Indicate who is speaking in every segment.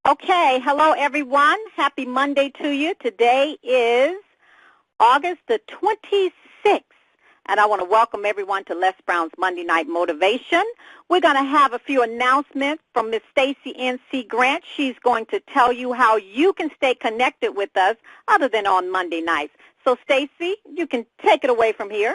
Speaker 1: Okay, hello everyone. Happy Monday to you. Today is August the 26th, and I want to welcome everyone to Les Brown's Monday Night Motivation. We're going to have a few announcements from Miss Stacy N.C. Grant. She's going to tell you how you can stay connected with us other than on Monday nights. So, Stacy, you can take it away from here.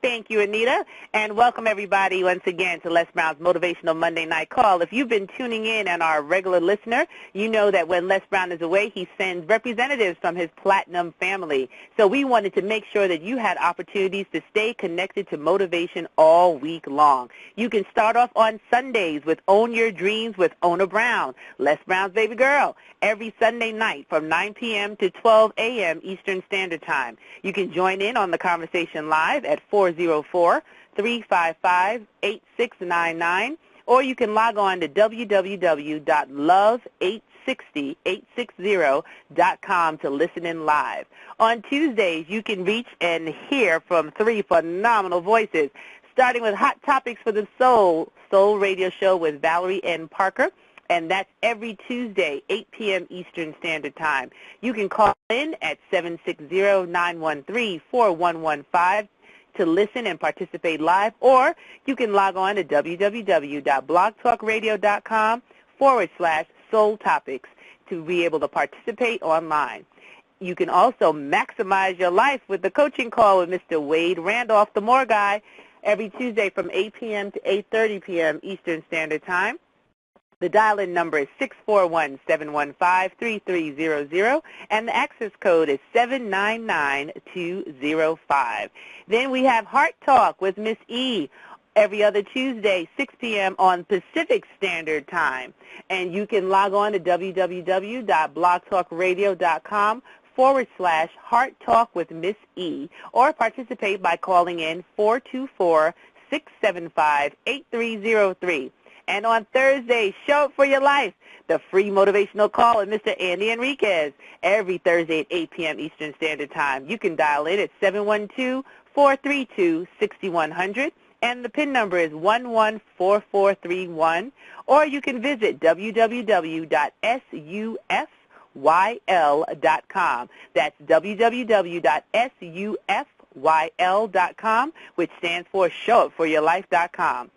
Speaker 2: Thank you, Anita, and welcome everybody once again to Les Brown's Motivational Monday Night Call. If you've been tuning in and are a regular listener, you know that when Les Brown is away, he sends representatives from his Platinum family. So we wanted to make sure that you had opportunities to stay connected to motivation all week long. You can start off on Sundays with Own Your Dreams with Ona Brown, Les Brown's baby girl, every Sunday night from 9 p.m. to 12 a.m. Eastern Standard Time. You can join in on the conversation live at 404-355-8699, or you can log on to www.love860860.com to listen in live. On Tuesdays, you can reach and hear from three phenomenal voices, starting with Hot Topics for the Soul radio show with Valerie N. Parker, and that's every Tuesday, 8 p.m. Eastern Standard Time. You can call in at 760-913-4115 to listen and participate live, or you can log on to www.blogtalkradio.com/soul topics to be able to participate online. You can also maximize your life with the coaching call with Mr. Wade Randolph, the More Guy, every Tuesday from 8 p.m. to 8:30 p.m. Eastern Standard Time. The dial-in number is 641-715-3300, and the access code is 799205. Then we have Heart Talk with Miss E every other Tuesday, 6 p.m. on Pacific Standard Time. And you can log on to www.blogtalkradio.com/Heart Talk with Miss E, or participate by calling in 424-675-8303. And on Thursday, Show Up for Your Life, the free motivational call with Mr. Andy Enriquez, every Thursday at 8 p.m. Eastern Standard Time. You can dial in at 712-432-6100, and the PIN number is 114431, or you can visit www.sufyl.com. That's www.sufyl.com, which stands for showupforyourlife.com.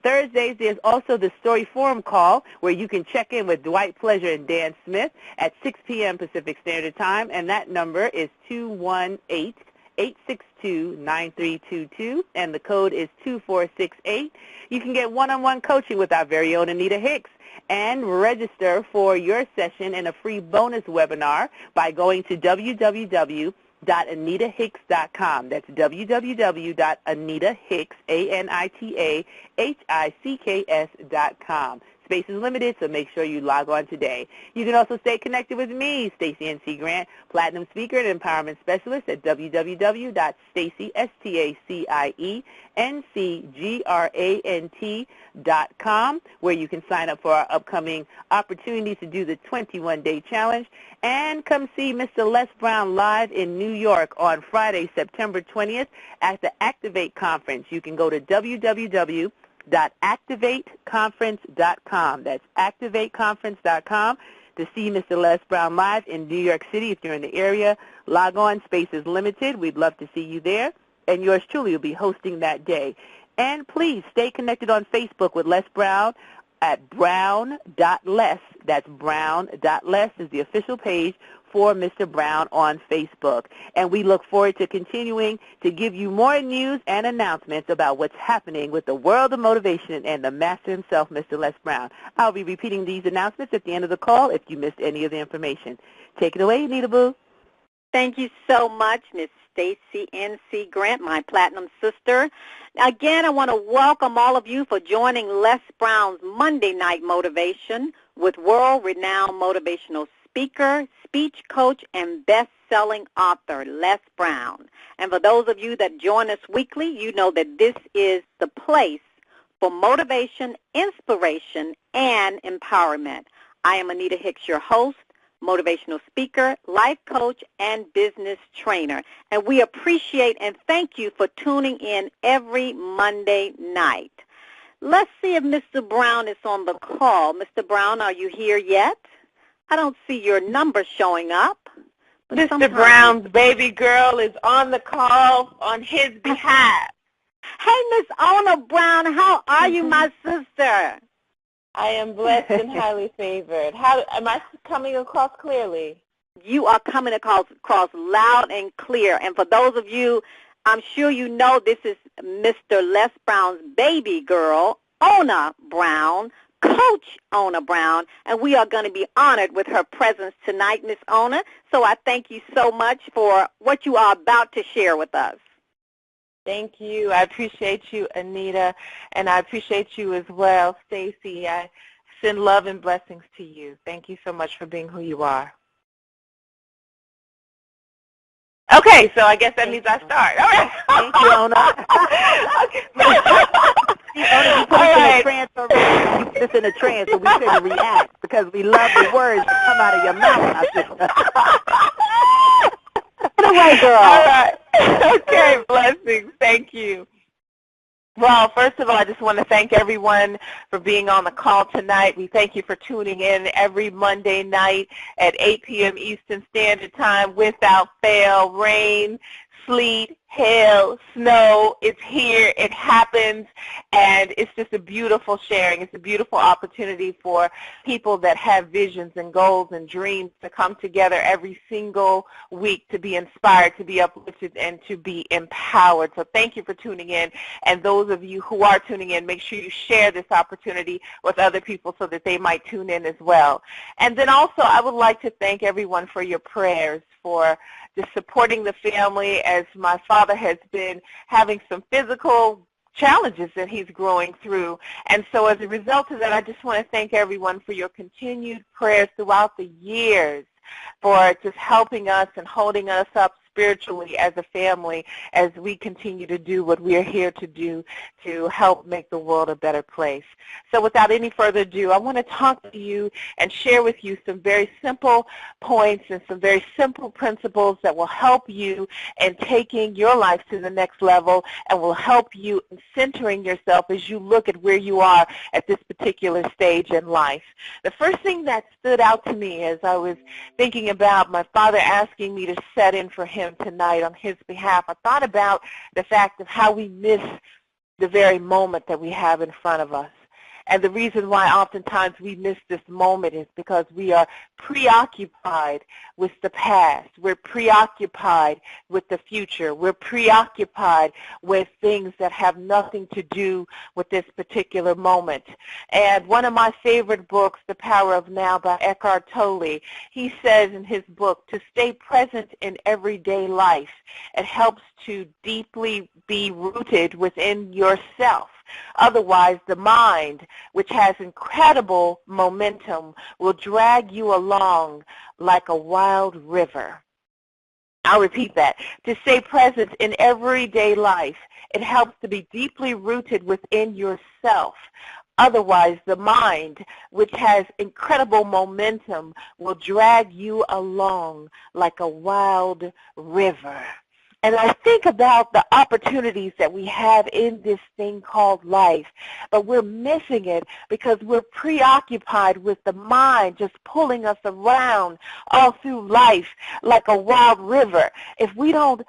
Speaker 2: Thursdays, there's also the Story Forum call where you can check in with Dwight Pleasure and Dan Smith at 6 p.m. Pacific Standard Time, and that number is 218-862-9322, and the code is 2468. You can get one-on-one coaching with our very own Anita Hicks and register for your session in a free bonus webinar by going to www.anitahicks.com. That's www.anitahicks.com. Space is limited, so make sure you log on today. You can also stay connected with me, Stacy N.C. Grant, Platinum Speaker and Empowerment Specialist at www.stacySTACIENCGRANT.com, where you can sign up for our upcoming opportunities to do the 21-day challenge. And come see Mr. Les Brown live in New York on Friday, September 20th at the Activate Conference. You can go to www.activateconference.com. That's activateconference.com to see Mr. Les Brown live in New York City. If you're in the area, log on. Space is limited. We'd love to see you there. And yours truly will be hosting that day. And please stay connected on Facebook with Les Brown at brown.les. That's brown.les is the official page for Mr. Brown on Facebook. And we look forward to continuing to give you more news and announcements about what's happening with the world of motivation and the master himself, Mr. Les Brown. I'll be repeating these announcements at the end of the call if you missed any of the information. Take it away, Anita Boo.
Speaker 1: Thank you so much, Miss Stacy N.C. Grant, my Platinum sister. Again, I want to welcome all of you for joining Les Brown's Monday Night Motivation with world-renowned motivational speaker, speech coach, and best-selling author, Les Brown. And for those of you that join us weekly, you know that this is the place for motivation, inspiration, and empowerment. I am Anita Hicks, your host, motivational speaker, life coach, and business trainer. And we appreciate and thank you for tuning in every Monday night. Let's see if Mr. Brown is on the call. Mr. Brown, are you here yet? I don't see your number showing up.
Speaker 2: Mr. Brown's baby girl is on the call on his behalf.
Speaker 1: Hey, Miss Ona Brown, how are you, my sister?
Speaker 2: I am blessed and highly favored. How am I coming across clearly?
Speaker 1: You are coming across loud and clear. And for those of you, I'm sure you know this is Mr. Les Brown's baby girl, Ona Brown, Coach Ona Brown, and we are going to be honored with her presence tonight, Miss Ona. So I thank you so much for what you are about to share with us.
Speaker 2: Thank you. I appreciate you, Anita, and I appreciate you as well, Stacy. I send love and blessings to you. Thank you so much for being who you are. Okay, so I guess that means I start. All right.
Speaker 1: Thank you, Ona. Ona, you put us in a trance already. You put us in a trance, so we couldn't react because we love the words that come out of your mouth, my sister. Get away, girl.
Speaker 2: All right. Okay, blessings. Thank you. Well, first of all, I just want to thank everyone for being on the call tonight. We thank you for tuning in every Monday night at 8 p.m. Eastern Standard Time without fail. Rain, sleet, hail, snow, it's here, it happens, and it's just a beautiful sharing. It's a beautiful opportunity for people that have visions and goals and dreams to come together every single week to be inspired, to be uplifted, and to be empowered. So thank you for tuning in, and those of you who are tuning in, make sure you share this opportunity with other people so that they might tune in as well. And then also, I would like to thank everyone for your prayers, for just supporting the family as my father has been having some physical challenges that he's growing through. And so as a result of that, I just want to thank everyone for your continued prayers throughout the years, for just helping us and holding us up spiritually as a family as we continue to do what we are here to do to help make the world a better place. So without any further ado, I want to talk to you and share with you some very simple points and some very simple principles that will help you in taking your life to the next level and will help you in centering yourself as you look at where you are at this particular stage in life. The first thing that stood out to me as I was thinking about my father asking me to set in for him tonight on his behalf, I thought about the fact of how we miss the very moment that we have in front of us. And the reason why oftentimes we miss this moment is because we are preoccupied with the past. We're preoccupied with the future. We're preoccupied with things that have nothing to do with this particular moment. And one of my favorite books, The Power of Now by Eckhart Tolle, he says in his book, to stay present in everyday life, it helps to deeply be rooted within yourself. Otherwise, the mind, which has incredible momentum, will drag you along like a wild river. I'll repeat that. To stay present in everyday life, it helps to be deeply rooted within yourself. Otherwise, the mind, which has incredible momentum, will drag you along like a wild river. And I think about the opportunities that we have in this thing called life, but we're missing it because we're preoccupied with the mind just pulling us around all through life like a wild river. If we don't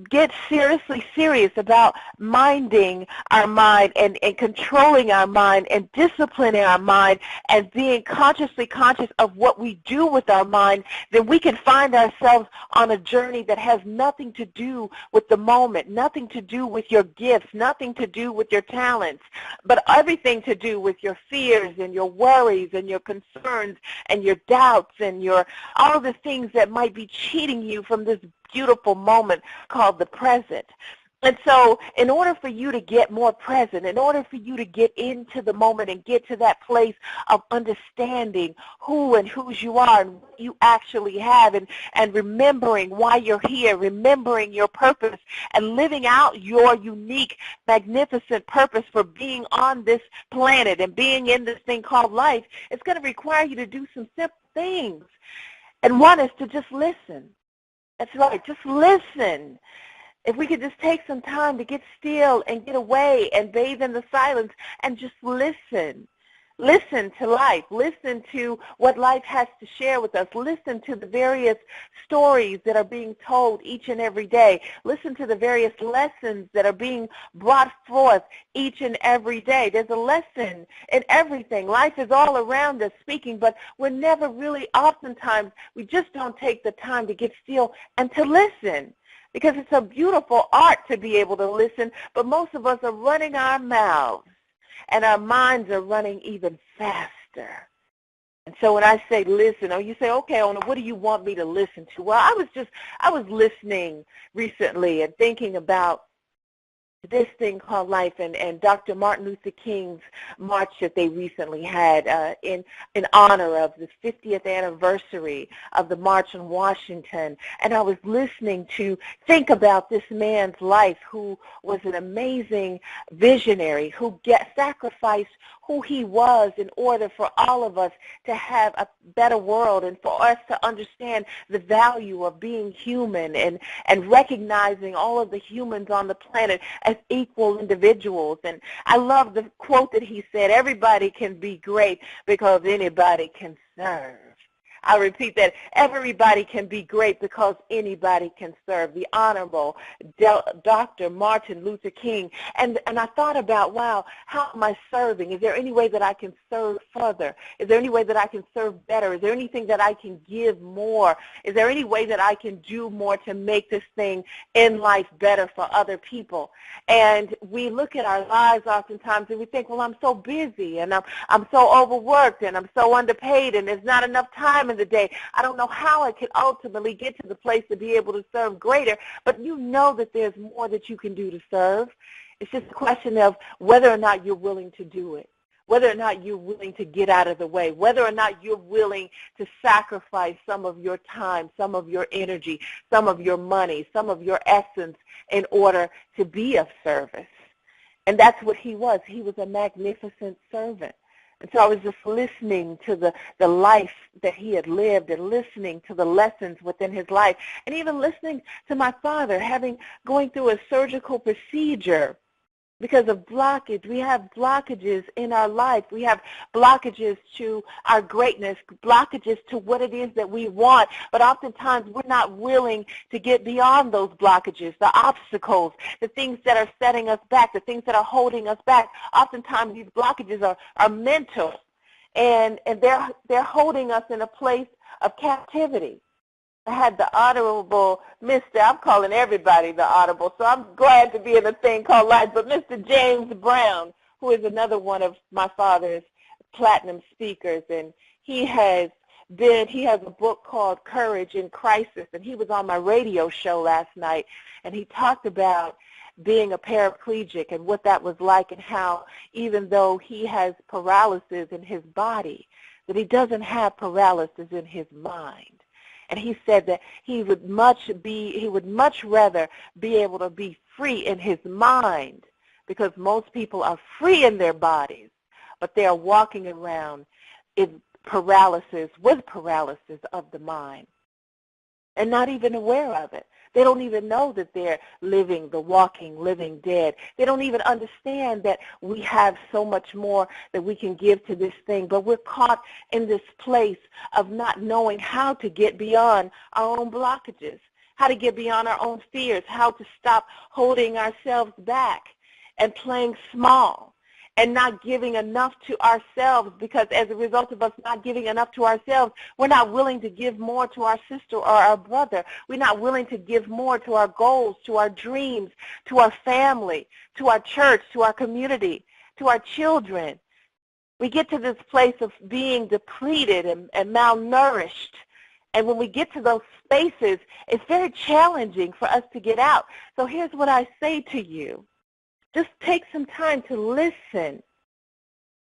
Speaker 2: get seriously serious about minding our mind and controlling our mind and disciplining our mind and being consciously conscious of what we do with our mind, then we can find ourselves on a journey that has nothing to do with the moment, nothing to do with your gifts, nothing to do with your talents, but everything to do with your fears and your worries and your concerns and your doubts and your all of the things that might be cheating you from this beautiful moment called the present. And so in order for you to get more present, in order for you to get into the moment and get to that place of understanding who and whose you are and what you actually have and remembering why you're here, remembering your purpose and living out your unique, magnificent purpose for being on this planet and being in this thing called life, it's going to require you to do some simple things. And one is to just listen. That's right, just listen. If we could just take some time to get still and get away and bathe in the silence and just listen. Listen to life. Listen to what life has to share with us. Listen to the various stories that are being told each and every day. Listen to the various lessons that are being brought forth each and every day. There's a lesson in everything. Life is all around us speaking, but we're never really, oftentimes, we just don't take the time to get still and to listen. Because it's a beautiful art to be able to listen, but most of us are running our mouths, and our minds are running even faster. And so when I say listen, or you say, okay, Ona, what do you want me to listen to? Well, I was listening recently and thinking about this thing called life and Dr. Martin Luther King's march that they recently had in honor of the 50th anniversary of the March on Washington. And I was listening to think about this man's life, who was an amazing visionary, who sacrificed who he was in order for all of us to have a better world and for us to understand the value of being human and recognizing all of the humans on the planet as equal individuals. And I love the quote that he said, everybody can be great because anybody can serve. I'll repeat that. Everybody can be great because anybody can serve. The Honorable Dr. Martin Luther King. And I thought about, wow, how am I serving? Is there any way that I can serve further? Is there any way that I can serve better? Is there anything that I can give more? Is there any way that I can do more to make this thing in life better for other people? And we look at our lives oftentimes and we think, well, I'm so busy and I'm so overworked and I'm so underpaid and there's not enough time in the day. I don't know how I could ultimately get to the place to be able to serve greater, but you know that there's more that you can do to serve. It's just a question of whether or not you're willing to do it, whether or not you're willing to get out of the way, whether or not you're willing to sacrifice some of your time, some of your energy, some of your money, some of your essence in order to be of service. And that's what he was. He was a magnificent servant. And so I was just listening to the life that he had lived and listening to the lessons within his life and even listening to my father going through a surgical procedure because of blockage. We have blockages in our life. We have blockages to our greatness, blockages to what it is that we want. But oftentimes we're not willing to get beyond those blockages, the obstacles, the things that are setting us back, the things that are holding us back. Oftentimes these blockages are mental, and they're holding us in a place of captivity. I had the Honorable Mr. I'm calling everybody the Honorable, so I'm glad to be in a thing called life, but Mr. James Brown, who is another one of my father's platinum speakers, and he has a book called Courage in Crisis, and he was on my radio show last night, and he talked about being a paraplegic and what that was like and how even though he has paralysis in his body, that he doesn't have paralysis in his mind. And he said that he would much rather be able to be free in his mind, because most people are free in their bodies, but they are walking around with paralysis of the mind and not even aware of it. They don't even know that they're living the walking, living dead. They don't even understand that we have so much more that we can give to this thing, but we're caught in this place of not knowing how to get beyond our own blockages, how to get beyond our own fears, how to stop holding ourselves back and playing small and not giving enough to ourselves, because as a result of us not giving enough to ourselves, we're not willing to give more to our sister or our brother. We're not willing to give more to our goals, to our dreams, to our family, to our church, to our community, to our children. We get to this place of being depleted and malnourished. And when we get to those spaces, it's very challenging for us to get out. So here's what I say to you. Just take some time to listen.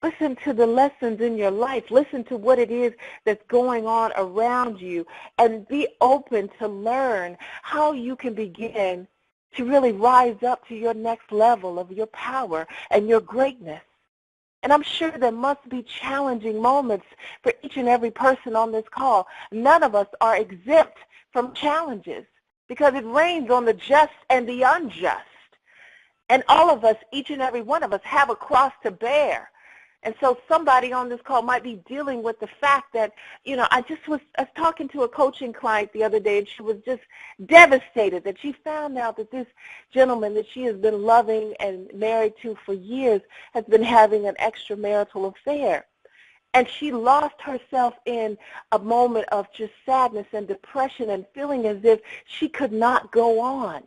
Speaker 2: Listen to the lessons in your life. Listen to what it is that's going on around you, and be open to learn how you can begin to really rise up to your next level of your power and your greatness. And I'm sure there must be challenging moments for each and every person on this call. None of us are exempt from challenges. because it rains on the just and the unjust. And all of us, each and every one of us, have a cross to bear. And so somebody on this call might be dealing with the fact that, I was talking to a coaching client the other day, and she was just devastated that she found out that this gentleman that she has been loving and married to for years has been having an extramarital affair. And she lost herself in a moment of just sadness and depression and feeling as if she could not go on.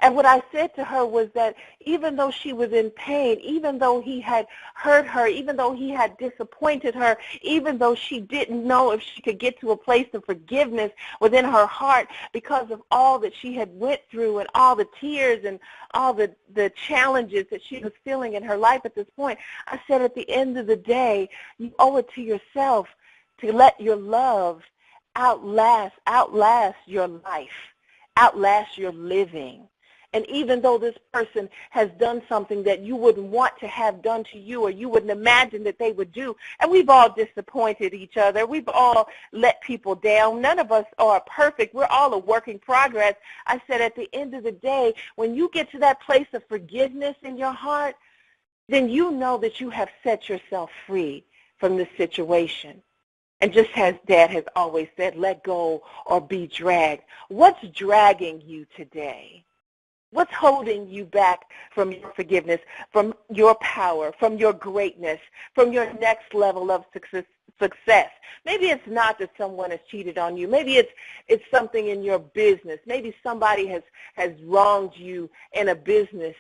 Speaker 2: And what I said to her was that even though she was in pain, even though he had hurt her, even though he had disappointed her, even though she didn't know if she could get to a place of forgiveness within her heart because of all that she had went through and all the tears and all the challenges that she was feeling in her life at this point, I said at the end of the day, you owe it to yourself to let your love outlast your life, outlast your living. And even though this person has done something that you wouldn't want to have done to you or you wouldn't imagine that they would do, and we've all disappointed each other, we've all let people down, none of us are perfect, we're all a work in progress. I said at the end of the day, when you get to that place of forgiveness in your heart, then you know that you have set yourself free from this situation. And just as Dad has always said, let go or be dragged. What's dragging you today? What's holding you back from your forgiveness, from your power, from your greatness, from your next level of success? Maybe it's not that someone has cheated on you. Maybe it's something in your business. Maybe somebody has wronged you in a business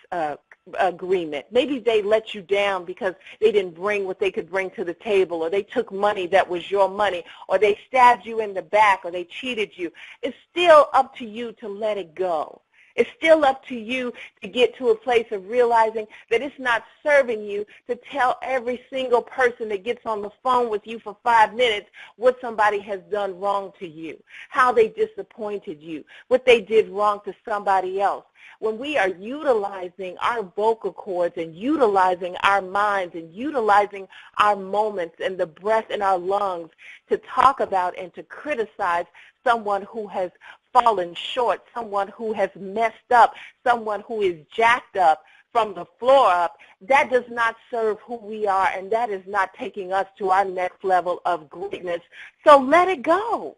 Speaker 2: agreement. Maybe they let you down because they didn't bring what they could bring to the table, or they took money that was your money, or they stabbed you in the back, or they cheated you. It's still up to you to let it go. It's still up to you to get to a place of realizing that it's not serving you to tell every single person that gets on the phone with you for 5 minutes what somebody has done wrong to you, how they disappointed you, what they did wrong to somebody else. When we are utilizing our vocal cords and utilizing our minds and utilizing our moments and the breath in our lungs to talk about and to criticize someone who has fallen short, someone who has messed up, someone who is jacked up from the floor up, that does not serve who we are, and that is not taking us to our next level of greatness. So let it go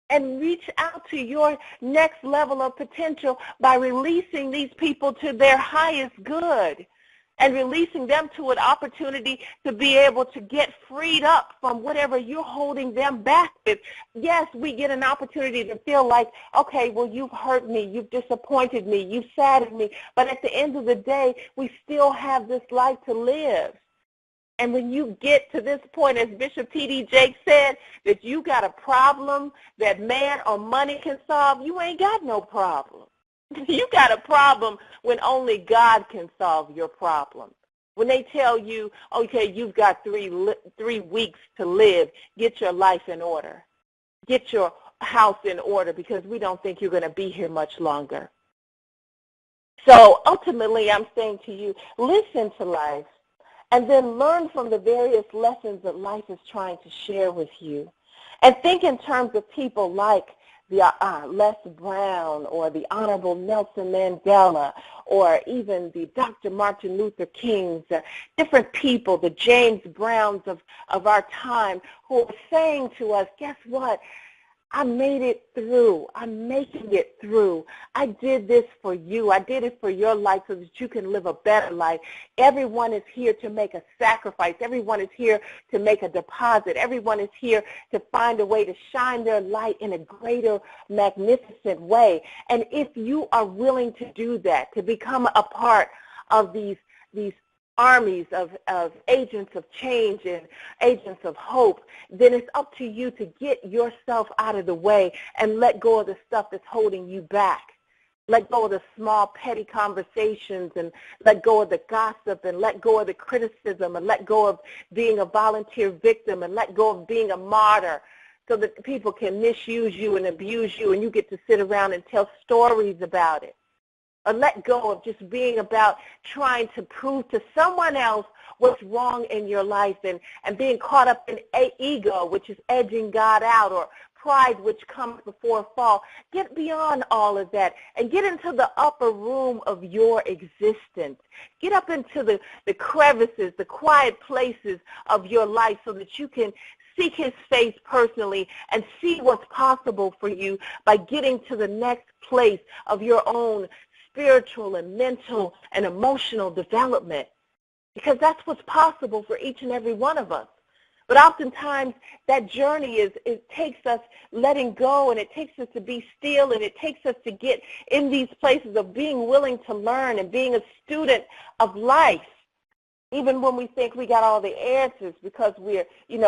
Speaker 2: and reach out to your next level of potential by releasing these people to their highest good and releasing them to an opportunity to be able to get freed up from whatever you're holding them back with. Yes, we get an opportunity to feel like, okay, well, you've hurt me, you've disappointed me, you've saddened me, but at the end of the day, we still have this life to live. And when you get to this point, as Bishop T.D. Jakes said, that you got a problem that man or money can solve, you ain't got no problem. You got a problem when only God can solve your problem. When they tell you, okay, you've got 3 weeks to live, get your life in order. Get your house in order because we don't think you're going to be here much longer. So ultimately, I'm saying to you, listen to life and then learn from the various lessons that life is trying to share with you. And think in terms of people like the Les Brown or the Honorable Nelson Mandela or even the Dr. Martin Luther Kings, different people, the James Browns of our time who are saying to us, guess what? I made it through. I'm making it through. I did this for you. I did it for your life so that you can live a better life. Everyone is here to make a sacrifice. Everyone is here to make a deposit. Everyone is here to find a way to shine their light in a greater, magnificent way. And if you are willing to do that, to become a part of these armies of agents of change and agents of hope, then it's up to you to get yourself out of the way and let go of the stuff that's holding you back. Let go of the small, petty conversations and let go of the gossip and let go of the criticism and let go of being a volunteer victim and let go of being a martyr so that people can misuse you and abuse you and you get to sit around and tell stories about it. Or let go of just being about trying to prove to someone else what's wrong in your life and being caught up in ego, which is edging God out, or
Speaker 3: pride which comes before a fall. Get beyond all of that and get into the upper room of your existence. Get up into the crevices, the quiet places of your life so that you can seek his face personally and see what's possible for you by getting to the next place of your own spiritual and mental and emotional development, because that's what's possible for each and every one of us. But oftentimes that journey it takes us letting go, and it takes us to be still, and it takes us to get in these places of being willing to learn and being a student of life, even when we think we got all the answers, because we're in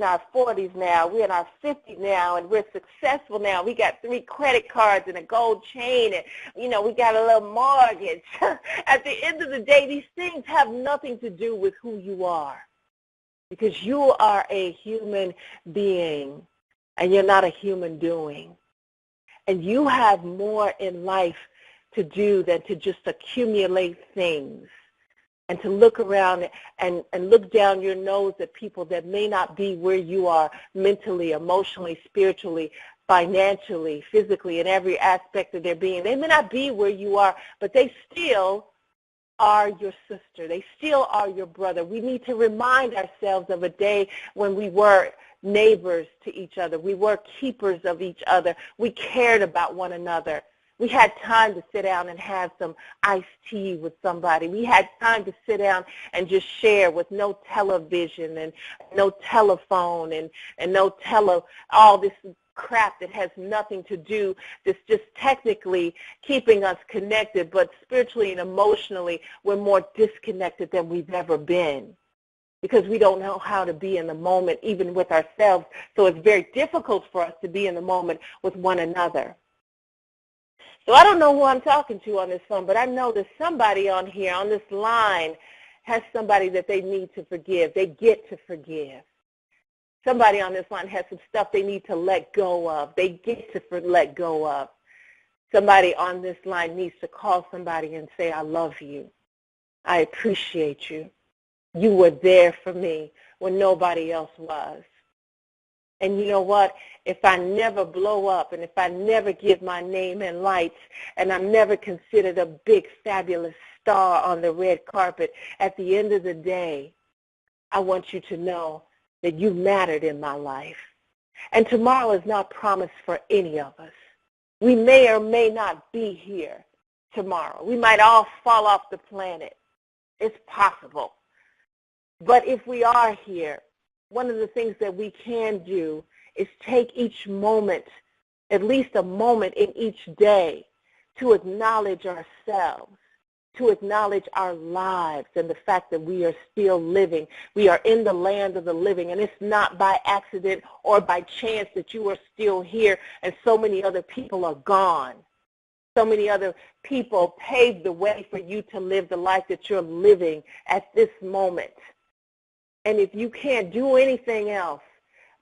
Speaker 3: our 40s now, we're in our 50s now, and we're successful now. We got 3 credit cards and a gold chain, and, we got a little mortgage. At the end of the day, these things have nothing to do with who you are, because you are a human being, and you're not a human doing. And you have more in life to do than to just accumulate things and to look around and look down your nose at people that may not be where you are mentally, emotionally, spiritually, financially, physically, in every aspect of their being. They may not be where you are, but they still are your sister. They still are your brother. We need to remind ourselves of a day when we were neighbors to each other. We were keepers of each other. We cared about one another. We had time to sit down and have some iced tea with somebody. We had time to sit down and just share with no television and no telephone and no all this crap that has nothing to do, that's just technically keeping us connected, but spiritually and emotionally we're more disconnected than we've ever been, because we don't know how to be in the moment even with ourselves. So it's very difficult for us to be in the moment with one another. So I don't know who I'm talking to on this phone, but I know that somebody on here, on this line, has somebody that they need to forgive. They get to forgive. Somebody on this line has some stuff they need to let go of. They get to let go of. Somebody on this line needs to call somebody and say, I love you. I appreciate you. You were there for me when nobody else was. And you know what? If I never blow up, and if I never give my name in lights, and I'm never considered a big, fabulous star on the red carpet, at the end of the day, I want you to know that you mattered in my life. And tomorrow is not promised for any of us. We may or may not be here tomorrow. We might all fall off the planet. It's possible. But if we are here, one of the things that we can do is take each moment, at least a moment in each day, to acknowledge ourselves, to acknowledge our lives and the fact that we are still living. We are in the land of the living, and it's not by accident or by chance that you are still here and so many other people are gone. So many other people paved the way for you to live the life that you're living at this moment. And if you can't do anything else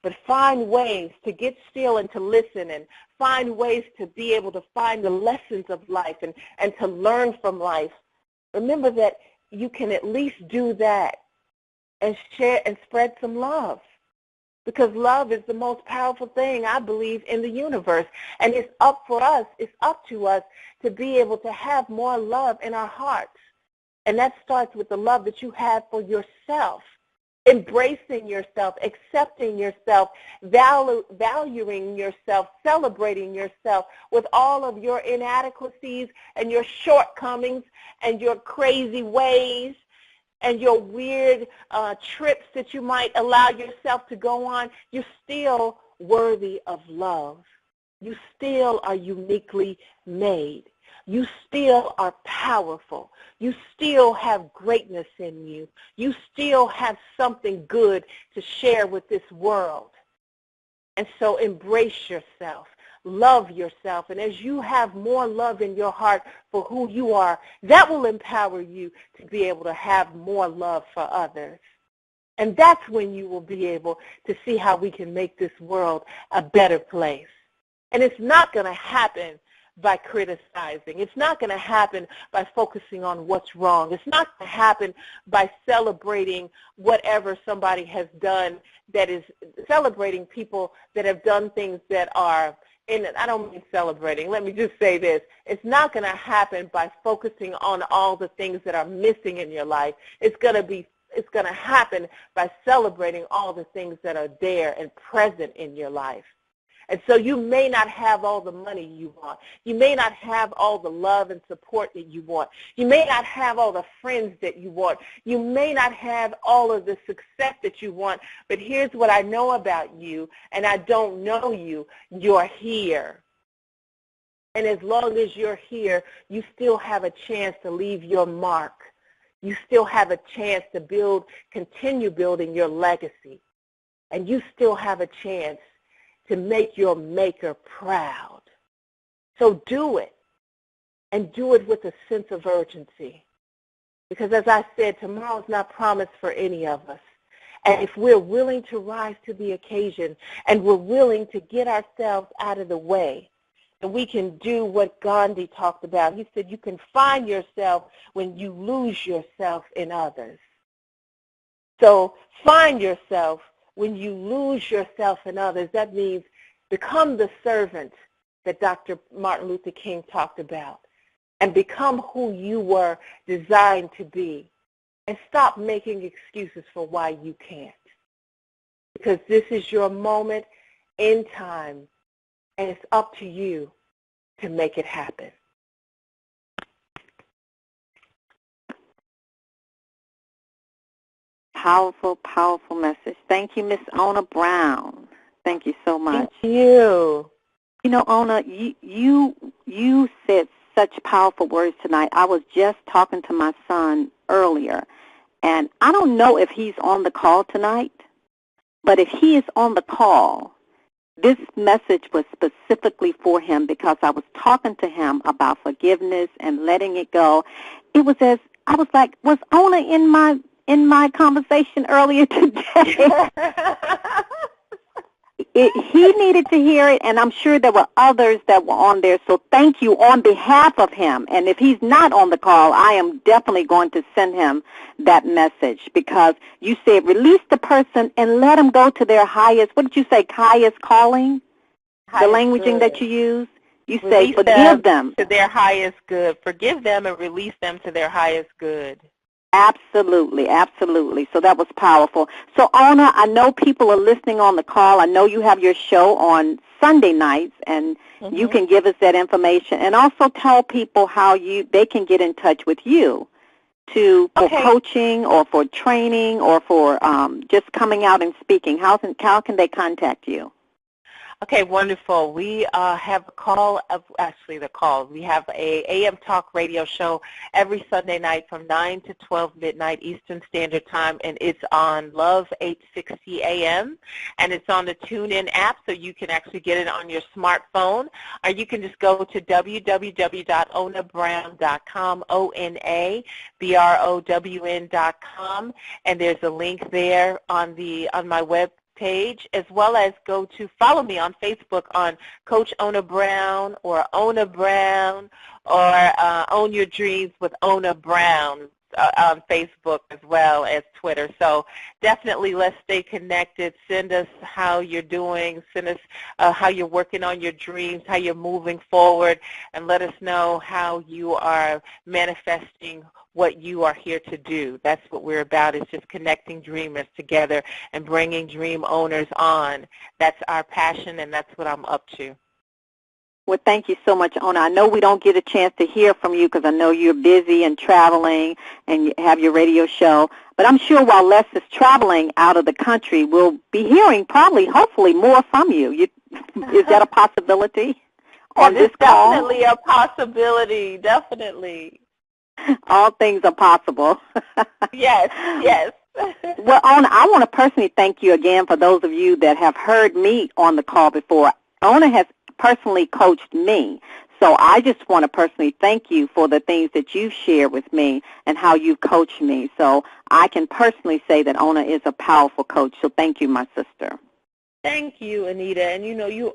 Speaker 3: but find ways to get still and to listen, and find ways to be able to find the lessons of life and to learn from life, remember that you can at least do that and share and spread some love. Because love is the most powerful thing, I believe, in the universe. And it's up to us to be able to have more love in our hearts. And that starts with the love that you have for yourself. Embracing yourself, accepting yourself, valuing yourself, celebrating yourself with all of your inadequacies and your shortcomings and your crazy ways and your weird trips that you might allow yourself to go on. You're still worthy of love. You still are uniquely made. You still are powerful. You still have greatness in you. You still have something good to share with this world. And so embrace yourself. Love yourself. And as you have more love in your heart for who you are, that will empower you to be able to have more love for others. And that's when you will be able to see how we can make this world a better place. And it's not going to happen by criticizing. It's not going to happen by focusing on what's wrong. It's not going to happen by celebrating whatever somebody has done, that is celebrating people that have done things that are, and I don't mean celebrating, let me just say this, it's not going to happen by focusing on all the things that are missing in your life. It's going to happen by celebrating all the things that are there and present in your life. And so you may not have all the money you want. You may not have all the love and support that you want. You may not have all the friends that you want. You may not have all of the success that you want. But here's what I know about you, and I don't know you. You're here. And as long as you're here, you still have a chance to leave your mark. You still have a chance to continue building your legacy. And you still have a chance to make your maker proud. So do it, and do it with a sense of urgency. Because as I said, tomorrow's not promised for any of us. And if we're willing to rise to the occasion and we're willing to get ourselves out of the way, then we can do what Gandhi talked about. He said you can find yourself when you lose yourself in others. So find yourself when you lose yourself in others. That means become the servant that Dr. Martin Luther King talked about, and become who you were designed to be, and stop making excuses for why you can't. Because this is your moment in time, and it's up to you to make it happen.
Speaker 1: Powerful, powerful message. Thank you, Miss Ona Brown. Thank you so much.
Speaker 3: Thank you.
Speaker 1: You know, Ona, you said such powerful words tonight. I was just talking to my son earlier, and I don't know if he's on the call tonight, but if he is on the call, this message was specifically for him, because I was talking to him about forgiveness and letting it go. It was as I was like, was Ona in my conversation earlier today? He needed to hear it, and I'm sure there were others that were on there. So thank you on behalf of him. And if he's not on the call, I am definitely going to send him that message, because you said release the person and let them go to their highest, what did you say, highest calling? The languaging that you use? You say forgive them
Speaker 3: to their highest good. Forgive them and release them to their highest good.
Speaker 1: Absolutely, absolutely. So that was powerful. So, Ona, I know people are listening on the call. I know you have your show on Sunday nights, and you can give us that information. And also tell people how they can get in touch with you for coaching or for training or for just coming out and speaking. How can they contact you?
Speaker 3: Okay, wonderful. We have a call, we have a AM Talk radio show every Sunday night from 9 to 12 midnight Eastern Standard Time, and it's on Love 860 AM, and it's on the TuneIn app, so you can actually get it on your smartphone, or you can just go to www.onabrown.com, ONABROWN.com, and there's a link there on my web page, as well as go to follow me on Facebook on Coach Ona Brown or Ona Brown, or Own Your Dreams with Ona Brown on Facebook as well as Twitter. So definitely let's stay connected. Send us how you're doing. Send us how you're working on your dreams, how you're moving forward, and let us know how you are manifesting what you are here to do. That's what we're about, is just connecting dreamers together and bringing dream owners on. That's our passion, and that's what I'm up to.
Speaker 1: Well, thank you so much, Ona. I know we don't get a chance to hear from you because I know you're busy and traveling and you have your radio show. But I'm sure while Les is traveling out of the country, we'll be hearing probably, hopefully, more from you. Is that a possibility on this call?
Speaker 3: Definitely a possibility, definitely.
Speaker 1: All things are possible.
Speaker 3: Yes, yes.
Speaker 1: Well, Ona, I want to personally thank you again for those of you that have heard me on the call before. Ona has personally coached me, so I just want to personally thank you for the things that you've shared with me and how you've coached me. So I can personally say that Ona is a powerful coach, so thank you, my sister.
Speaker 3: Thank you, Anita. And you know, you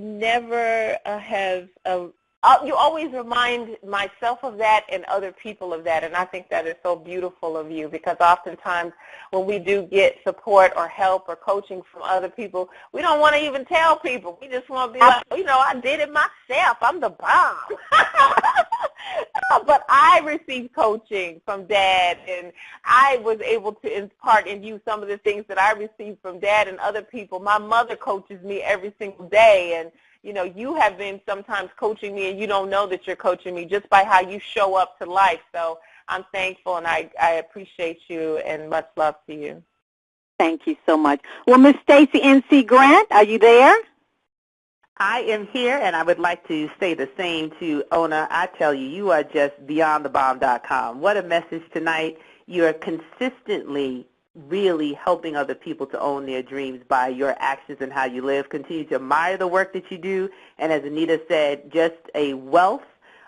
Speaker 3: never have you always remind myself of that and other people of that, and I think that is so beautiful of you, because oftentimes when we do get support or help or coaching from other people, we don't want to even tell people. We just want to be like, I did it myself. I'm the bomb. But I received coaching from Dad, and I was able to impart in you some of the things that I received from Dad and other people. My mother coaches me every single day, and you have been sometimes coaching me, and you don't know that you're coaching me just by how you show up to life. So I'm thankful, and I appreciate you, and much love to you.
Speaker 1: Thank you so much. Well, Miss Stacy N.C. Grant, are you there?
Speaker 2: I am here, and I would like to say the same to Ona. I tell you, you are just beyondthebomb.com. What a message tonight. You are consistently really helping other people to own their dreams by your actions and how you live. Continue to admire the work that you do, and as Anita said, just a wealth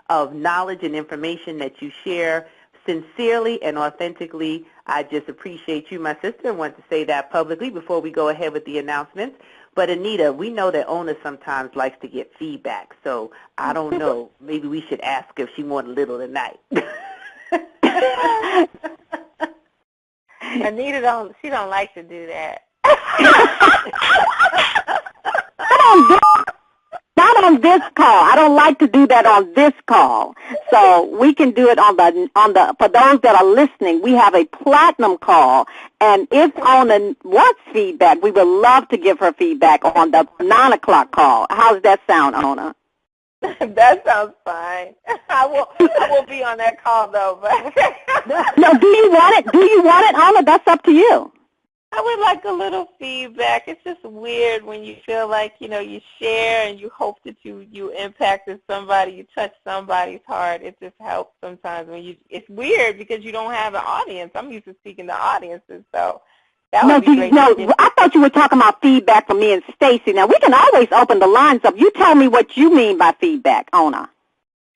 Speaker 2: of knowledge and information that you share sincerely and authentically. I just appreciate you, my sister, and want to say that publicly before we go ahead with the announcements. But, Anita, we know that Ona sometimes likes to get feedback, so I don't know. Maybe we should ask if she wanted a little tonight.
Speaker 3: Anita don't like to do that.
Speaker 1: Not on this call. I don't like to do that on this call. So we can do it on the for those that are listening, we have a platinum call, and if Ona wants feedback, we would love to give her feedback on the 9 o'clock call. How's that sound, Ona?
Speaker 3: That sounds fine. I will be on that call though. But
Speaker 1: No, do you want it? Do you want it, Ona? That's up to you.
Speaker 3: I would like a little feedback. It's just weird when you feel like, you share and you hope that you impacted somebody, you touch somebody's heart. It just helps sometimes it's weird because you don't have an audience. I'm used to speaking to audiences, so that would be great.
Speaker 1: No, I thought you were talking about feedback from me and Stacy. Now, we can always open the lines up. You tell me what you mean by feedback, Ona.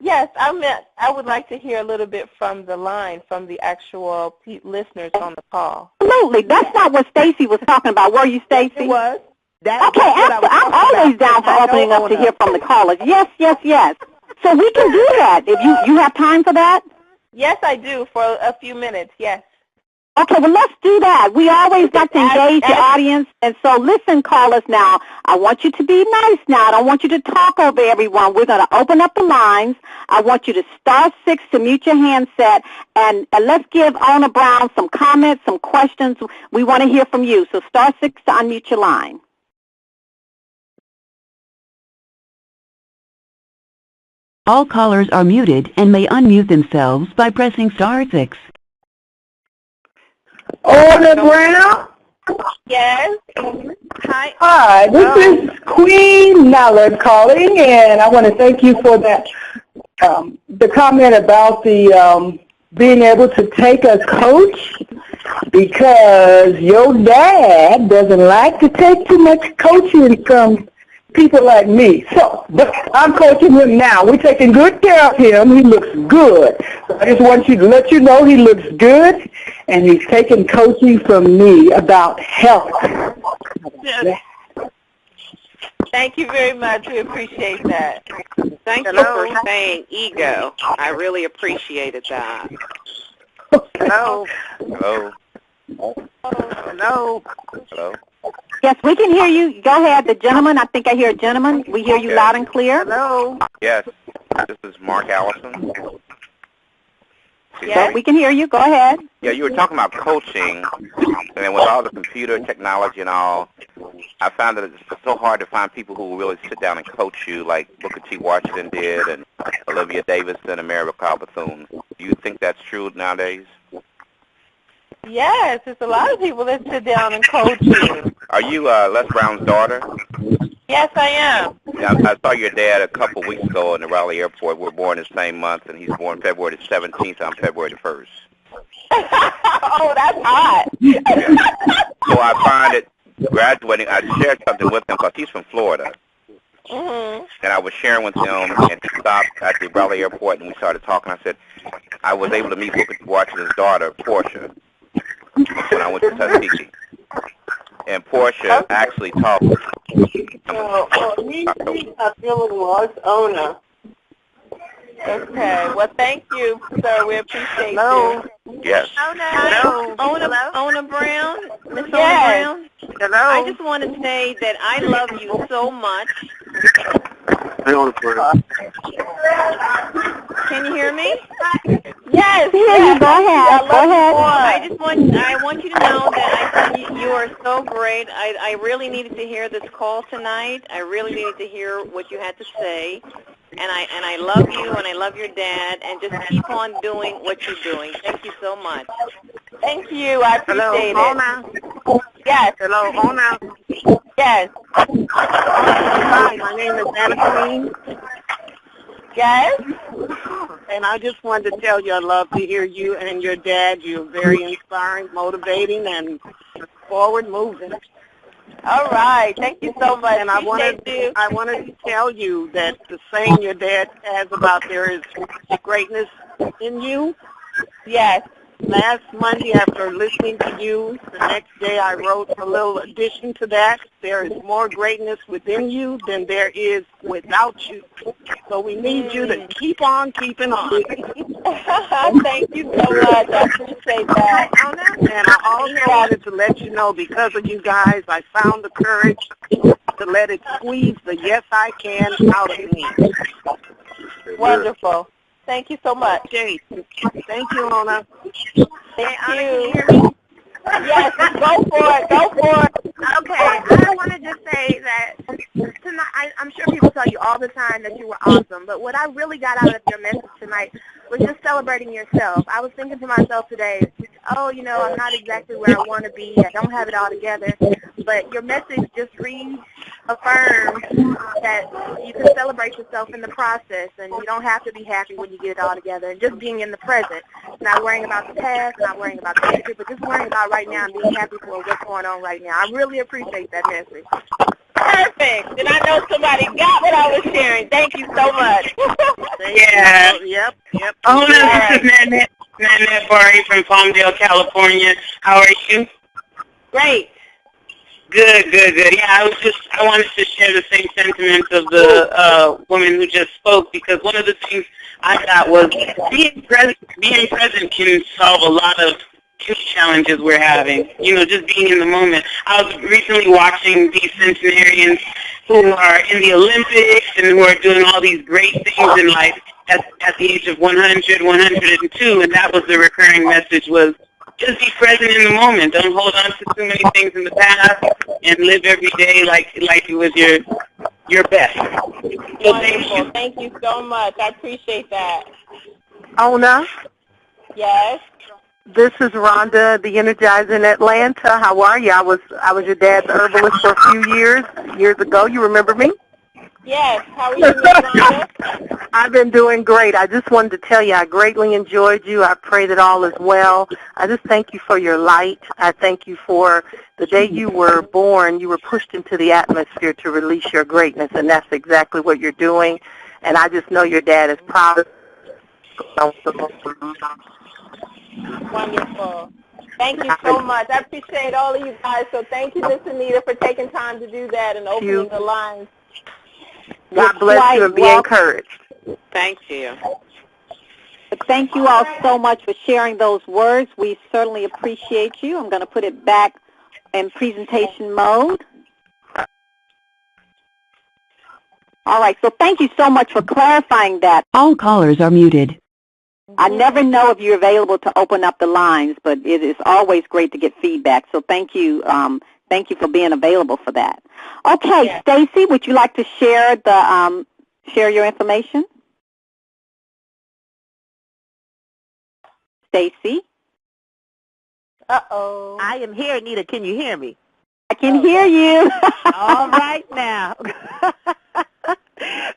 Speaker 3: Yes, I would like to hear a little bit from the line, from the actual listeners on the call.
Speaker 1: Absolutely. That's not what Stacy was talking about. Were you, Stacy?
Speaker 2: It was.
Speaker 1: Okay, I'm always down for opening up to hear from the callers. Yes. So we can do that. If you have time for that?
Speaker 3: Yes, I do, for a few minutes, yes.
Speaker 1: Okay, well, let's do that. We always like to engage the audience. And so listen, callers, now. I want you to be nice now. I don't want you to talk over everyone. We're going to open up the lines. I want you to *6 to mute your handset. And let's give Ona Brown some comments, some questions. We want to hear from you. So *6 to unmute your line.
Speaker 4: All callers are muted and may unmute themselves by pressing *6.
Speaker 5: Ona Brown?
Speaker 3: Yes.
Speaker 5: Hi, this is Queen Mallard calling, and I want to thank you for that, the comment about the being able to take a coach, because your dad doesn't like to take too much coaching from people like me. So, but I'm coaching him now. We're taking good care of him. He looks good. So I just want you to let you know he looks good, and he's taking coaching from me about health.
Speaker 3: Yes. Thank you very much. We appreciate that.
Speaker 6: Thank you for saying ego. I really appreciated that.
Speaker 7: Hello. Hello. Hello. Hello.
Speaker 1: Yes, we can hear you. Go ahead. The gentleman, I think I hear a gentleman. We hear you loud and clear.
Speaker 5: Hello.
Speaker 7: Yes, this is Mark Allison.
Speaker 1: Yes, we can hear you. Go ahead.
Speaker 7: Yeah, you were talking about coaching, and then with all the computer technology and all, I found that it's so hard to find people who will really sit down and coach you, like Booker T. Washington did, and Olivia Davidson and Mary McCall Bethune. Do you think that's true nowadays?
Speaker 3: Yes, there's a lot of people that sit down and coach you.
Speaker 7: Are you Les Brown's daughter?
Speaker 3: Yes, I am.
Speaker 7: Yeah, I saw your dad a couple weeks ago in the Raleigh airport. We're born the same month, and he's born February the 17th. I'm February the 1st.
Speaker 3: Oh, that's hot.
Speaker 7: Yeah. So I find it graduating. I shared something with him because he's from Florida.
Speaker 3: Mm-hmm.
Speaker 7: And I was sharing with him, and he stopped at the Raleigh airport, and we started talking. I said, I was able to meet Booker T. Washington's daughter, Portia, when I went to Tuskegee. And Portia actually taught me.
Speaker 5: I really was Ona.
Speaker 3: Okay. Well, thank you, sir. We appreciate you.
Speaker 7: Yes.
Speaker 6: Hello. Ona Brown? Miss Ona
Speaker 3: Yes.
Speaker 6: Brown?
Speaker 3: Hello.
Speaker 6: I just want to say that I love you so much. Can you hear me?
Speaker 3: Yes.
Speaker 1: Hear you. Go ahead. Go ahead.
Speaker 6: I want you to know that you are so great. I really needed to hear this call tonight. I really needed to hear what you had to say. And I love you, and I love your dad, and just keep on doing what you're doing. Thank you so much.
Speaker 3: Thank you. I appreciate it.
Speaker 8: Hello,
Speaker 3: Yes.
Speaker 8: Hello, Ona.
Speaker 3: Yes.
Speaker 8: Hi, my name is Anna Queen,
Speaker 3: Yes.
Speaker 8: and I just wanted to tell you I love to hear you and your dad. You're very inspiring, motivating, and forward moving.
Speaker 3: All right. Thank you so much.
Speaker 8: And I
Speaker 3: Appreciate you.
Speaker 8: wanted to tell you that the saying your dad has about there is greatness in you.
Speaker 3: Yes.
Speaker 8: Last Monday, after listening to you, the next day I wrote a little addition to that. There is more greatness within you than there is without you. So we need you to keep on keeping on.
Speaker 3: Thank you so much. I appreciate that.
Speaker 8: And I also wanted to let you know, because of you guys, I found the courage to let it squeeze the yes I can out of me.
Speaker 3: Wonderful. Thank you so much.
Speaker 8: Okay. Thank you, Ona.
Speaker 3: Thank you. Yes, go for it. Go for it.
Speaker 9: Okay, I want to just say that tonight, I'm sure people tell you all the time that you were awesome, but what I really got out of your message tonight was just celebrating yourself. I was thinking to myself today, oh, you know, I'm not exactly where I want to be. I don't have it all together, but your message just reaffirmed that you can celebrate yourself in the process, and you don't have to be happy when you get it all together, and just being in the present, not worrying about the past, not worrying about the future, but just worrying about right now and being happy for what's going on right now. I really appreciate that message.
Speaker 3: Perfect. And I know somebody got what I was sharing. Thank you so much.
Speaker 8: Yeah. Yep.
Speaker 10: Oh, no, this is Nanette Bari from Palmdale, California. How are you?
Speaker 3: Great.
Speaker 10: Good. Yeah, I wanted to share the same sentiments of the woman who just spoke, because one of the things I thought was being present can solve a lot of challenges we're having. You know, just being in the moment. I was recently watching these centenarians who are in the Olympics and who are doing all these great things in life at the age of 100, 102, and that was the recurring message, was just be present in the moment. Don't hold on to too many things in the past, and live every day like it was your best. So
Speaker 3: Wonderful. Thank you so much. I appreciate that.
Speaker 8: Ona,
Speaker 3: Yes.
Speaker 8: this is Rhonda, the Energizer in Atlanta. How are you? I was your dad's herbalist for a few years ago. You remember me?
Speaker 3: Yes. How are you, Ms. Rhonda?
Speaker 8: I've been doing great. I just wanted to tell you I greatly enjoyed you. I pray that all is well. I just thank you for your light. I thank you for the day you were born. You were pushed into the atmosphere to release your greatness, and that's exactly what you're doing. And I just know your dad is proud of you.
Speaker 3: Wonderful. Thank you so much. I appreciate all of you guys. So thank you, Miss Anita, for taking time to do that and opening the lines.
Speaker 8: God bless you and be encouraged.
Speaker 6: Thank you.
Speaker 1: Thank you all so much for sharing those words. We certainly appreciate you. I'm going to put it back in presentation mode. All right, so thank you so much for clarifying that.
Speaker 4: All callers are muted.
Speaker 1: I never know if you're available to open up the lines, but it is always great to get feedback. So thank you for being available for that. Okay, yes. Stacy, would you like to share share your information? Stacy?
Speaker 3: Uh-oh.
Speaker 2: I am here, Anita. Can you hear me?
Speaker 1: I can hear you.
Speaker 2: All right now.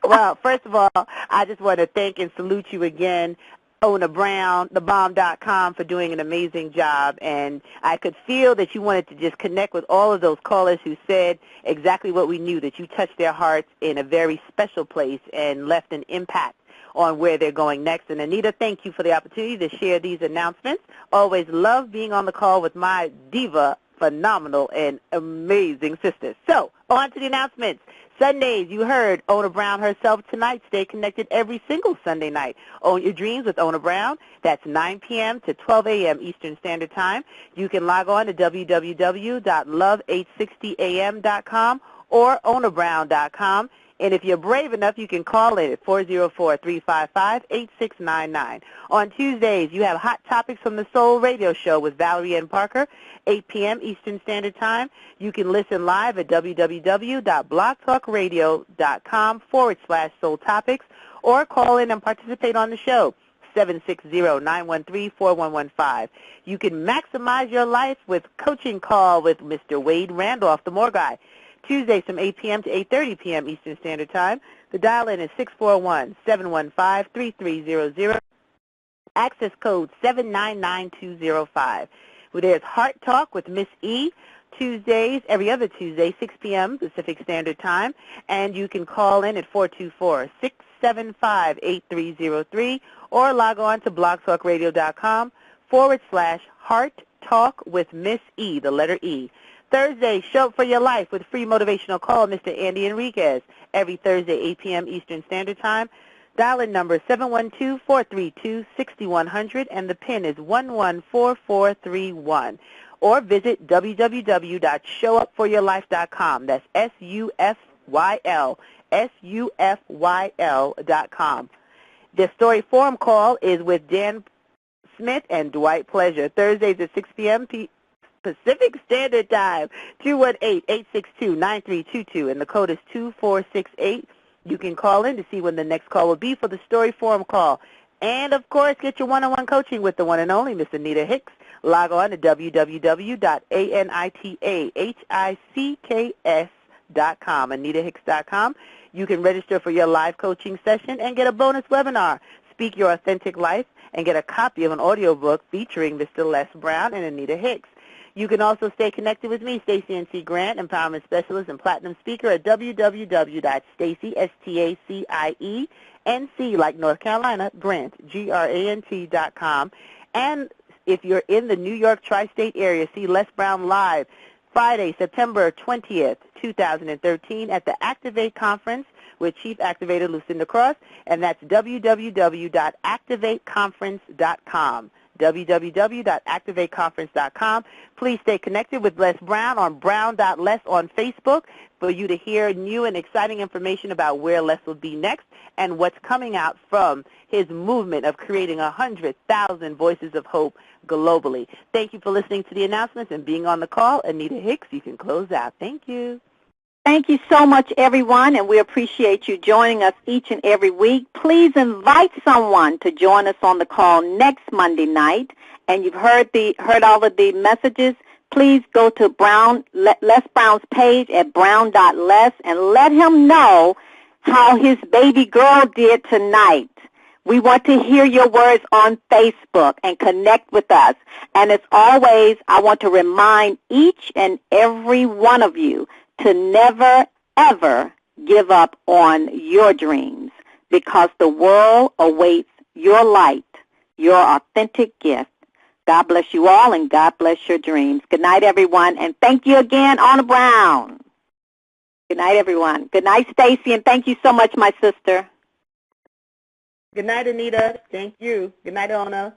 Speaker 2: Well, first of all, I just want to thank and salute you again, Ona Brown, thebomb.com, for doing an amazing job. And I could feel that you wanted to just connect with all of those callers who said exactly what we knew, that you touched their hearts in a very special place and left an impact on where they're going next. And Anita, thank you for the opportunity to share these announcements. Always love being on the call with my diva, phenomenal and amazing sisters. So, on to the announcements. Sundays, you heard Ona Brown herself tonight. Stay connected every single Sunday night. Own Your Dreams with Ona Brown. That's 9 p.m. to 12 a.m. Eastern Standard Time. You can log on to www.love860am.com or onabrown.com. And if you're brave enough, you can call in at 404-355-8699. On Tuesdays, you have Hot Topics from the Soul Radio Show with Valerie Ann Parker, 8 p.m. Eastern Standard Time. You can listen live at www.blogtalkradio.com/Soul Topics or call in and participate on the show, 760-913-4115. You can maximize your life with Coaching Call with Mr. Wade Randolph, the More Guy. Tuesdays from 8 p.m. to 8:30 p.m. Eastern Standard Time. The dial-in is 641-715-3300. Access code 799205. Well, there's Heart Talk with Miss E. Tuesdays, every other Tuesday, 6 p.m. Pacific Standard Time. And you can call in at 424-675-8303 or log on to blogtalkradio.com/Heart Talk with Miss E, the letter E. Thursday, Show Up for Your Life with free motivational call, Mr. Andy Enriquez, every Thursday, 8 p.m. Eastern Standard Time. Dial-in number 712-432-6100, and the PIN is 114431. Or visit www.showupforyourlife.com. That's SUFYL.com. The Story Forum call is with Dan Smith and Dwight Pleasure, Thursdays at 6 p.m. Pacific Standard Time, 218-862-9322, and the code is 2468. You can call in to see when the next call will be for the Story Forum call. And, of course, get your one-on-one coaching with the one and only Miss Anita Hicks. Log on to www.anitahicks.com, AnitaHicks.com. You can register for your live coaching session and get a bonus webinar, Speak Your Authentic Life, and get a copy of an audiobook featuring Mr. Les Brown and Anita Hicks. You can also stay connected with me, Stacey N.C. Grant, Empowerment Specialist and Platinum Speaker at www.stacey, like North Carolina, Grant, Grant.com. And if you're in the New York tri-state area, see Les Brown live Friday, September 20th, 2013 at the Activate Conference with Chief Activator Lucinda Cross, and that's www.activateconference.com. www.activateconference.com. Please stay connected with Les Brown on brown.les on Facebook for you to hear new and exciting information about where Les will be next and what's coming out from his movement of creating 100,000 voices of hope globally. Thank you for listening to the announcements and being on the call. Anita Hicks, you can close out. Thank you.
Speaker 1: Thank you so much, everyone, and we appreciate you joining us each and every week. Please invite someone to join us on the call next Monday night. And you've heard all of the messages. Please go to Les Brown's page at brown.les and let him know how his baby girl did tonight. We want to hear your words on Facebook and connect with us. And as always, I want to remind each and every one of you to never, ever give up on your dreams, because the world awaits your light, your authentic gift. God bless you all, and God bless your dreams. Good night, everyone, and thank you again, Ona Brown. Good night, everyone. Good night, Stacey, and thank you so much, my sister.
Speaker 2: Good night, Anita. Thank you. Good night, Ona.